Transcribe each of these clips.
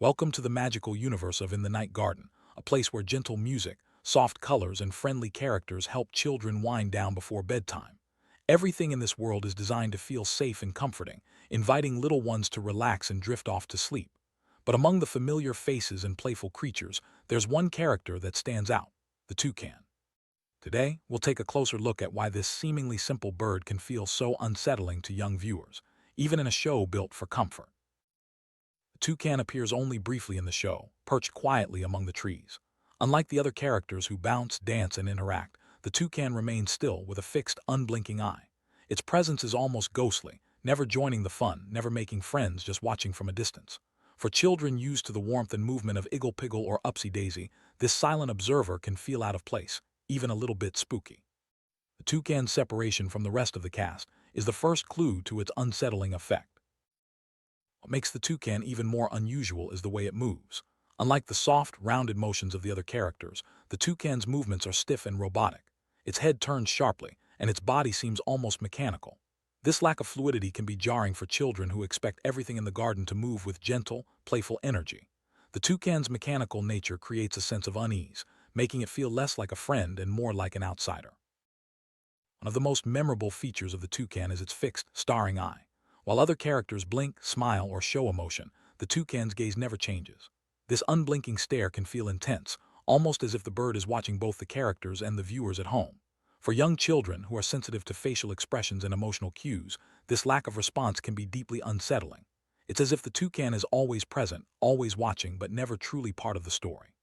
Welcome to the magical universe of In the Night Garden, a place where gentle music, soft colors, and friendly characters help children wind down before bedtime. Everything in this world is designed to feel safe and comforting, inviting little ones to relax and drift off to sleep. But among the familiar faces and playful creatures, there's one character that stands out: the toucan. Today, we'll take a closer look at why this seemingly simple bird can feel so unsettling to young viewers, even in a show built for comfort. The toucan appears only briefly in the show, perched quietly among the trees. Unlike the other characters who bounce, dance, and interact, the toucan remains still with a fixed, unblinking eye. Its presence is almost ghostly, never joining the fun, never making friends, just watching from a distance. For children used to the warmth and movement of Iggle Piggle or Upsy Daisy, this silent observer can feel out of place, even a little bit spooky. The toucan's separation from the rest of the cast is the first clue to its unsettling effect. What makes the toucan even more unusual is the way it moves. Unlike the soft, rounded motions of the other characters, the toucan's movements are stiff and robotic. Its head turns sharply, and its body seems almost mechanical. This lack of fluidity can be jarring for children who expect everything in the garden to move with gentle, playful energy. The toucan's mechanical nature creates a sense of unease, making it feel less like a friend and more like an outsider. One of the most memorable features of the toucan is its fixed, staring eye. While other characters blink, smile, or show emotion, the toucan's gaze never changes. This unblinking stare can feel intense, almost as if the bird is watching both the characters and the viewers at home. For young children who are sensitive to facial expressions and emotional cues, this lack of response can be deeply unsettling. It's as if the toucan is always present, always watching, but never truly part of the story.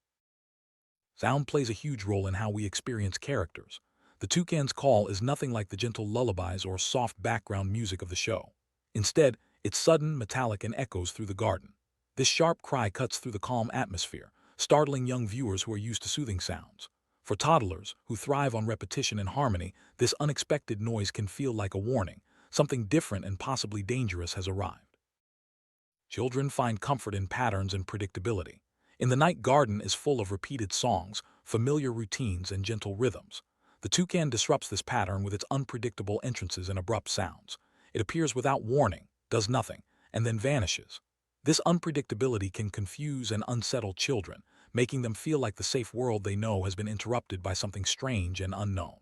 Sound plays a huge role in how we experience characters. The toucan's call is nothing like the gentle lullabies or soft background music of the show. Instead, it's sudden, metallic, and echoes through the garden. This sharp cry cuts through the calm atmosphere, startling young viewers who are used to soothing sounds. For toddlers, who thrive on repetition and harmony, this unexpected noise can feel like a warning. Something different and possibly dangerous has arrived. Children find comfort in patterns and predictability. In the Night Garden is full of repeated songs, familiar routines, and gentle rhythms. The toucan disrupts this pattern with its unpredictable entrances and abrupt sounds. It appears without warning, does nothing, and then vanishes. This unpredictability can confuse and unsettle children, making them feel like the safe world they know has been interrupted by something strange and unknown.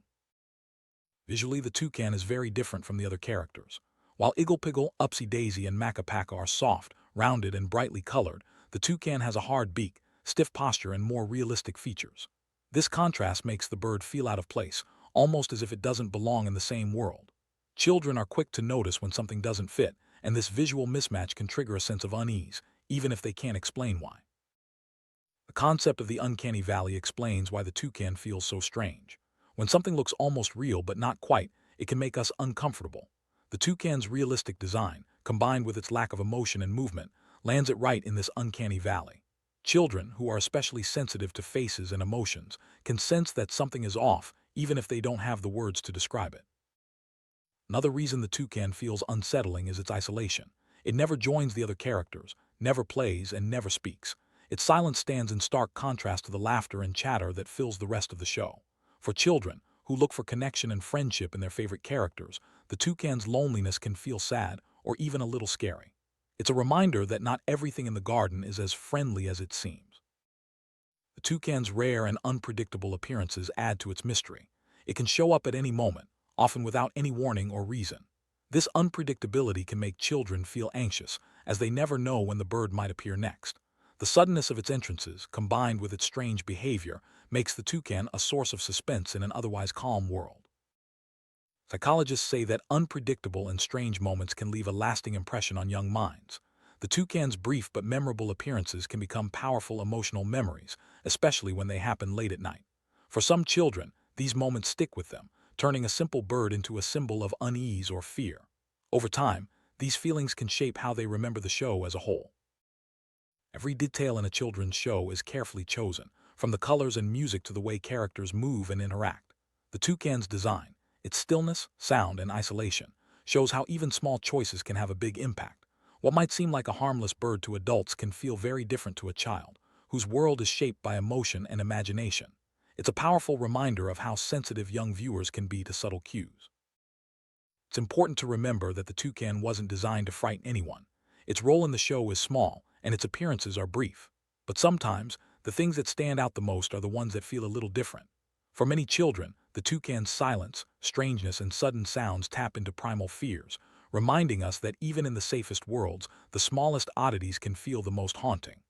Visually, the toucan is very different from the other characters. While Iggle Piggle, Upsy Daisy, and Makka Pakka are soft, rounded, and brightly colored, the toucan has a hard beak, stiff posture, and more realistic features. This contrast makes the bird feel out of place, almost as if it doesn't belong in the same world. Children are quick to notice when something doesn't fit, and this visual mismatch can trigger a sense of unease, even if they can't explain why. The concept of the uncanny valley explains why the toucan feels so strange. When something looks almost real but not quite, it can make us uncomfortable. The toucan's realistic design, combined with its lack of emotion and movement, lands it right in this uncanny valley. Children, who are especially sensitive to faces and emotions, can sense that something is off, even if they don't have the words to describe it. Another reason the toucan feels unsettling is its isolation. It never joins the other characters, never plays, and never speaks. Its silence stands in stark contrast to the laughter and chatter that fills the rest of the show. For children, who look for connection and friendship in their favorite characters, the toucan's loneliness can feel sad or even a little scary. It's a reminder that not everything in the garden is as friendly as it seems. The toucan's rare and unpredictable appearances add to its mystery. It can show up at any moment, often without any warning or reason. This unpredictability can make children feel anxious, as they never know when the bird might appear next. The suddenness of its entrances, combined with its strange behavior, makes the toucan a source of suspense in an otherwise calm world. Psychologists say that unpredictable and strange moments can leave a lasting impression on young minds. The toucan's brief but memorable appearances can become powerful emotional memories, especially when they happen late at night. For some children, these moments stick with them, turning a simple bird into a symbol of unease or fear. Over time, these feelings can shape how they remember the show as a whole. Every detail in a children's show is carefully chosen, from the colors and music to the way characters move and interact. The toucan's design, its stillness, sound, and isolation, shows how even small choices can have a big impact. What might seem like a harmless bird to adults can feel very different to a child, whose world is shaped by emotion and imagination. It's a powerful reminder of how sensitive young viewers can be to subtle cues. It's important to remember that the toucan wasn't designed to frighten anyone. Its role in the show is small, and its appearances are brief. But sometimes, the things that stand out the most are the ones that feel a little different. For many children, the toucan's silence, strangeness, and sudden sounds tap into primal fears, reminding us that even in the safest worlds, the smallest oddities can feel the most haunting.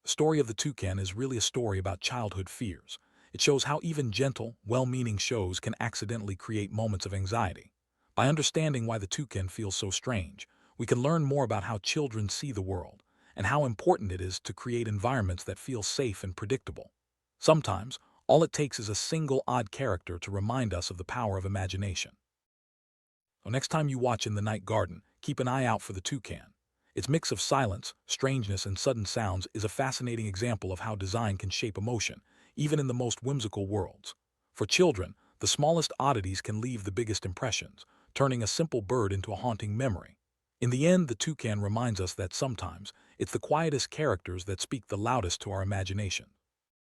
The story of the toucan is really a story about childhood fears. It shows how even gentle, well-meaning shows can accidentally create moments of anxiety. By understanding why the toucan feels so strange, we can learn more about how children see the world and how important it is to create environments that feel safe and predictable. Sometimes, all it takes is a single odd character to remind us of the power of imagination. So next time you watch In the Night Garden, keep an eye out for the toucan. Its mix of silence, strangeness, and sudden sounds is a fascinating example of how design can shape emotion, even in the most whimsical worlds. For children, the smallest oddities can leave the biggest impressions, turning a simple bird into a haunting memory. In the end, the toucan reminds us that sometimes it's the quietest characters that speak the loudest to our imagination.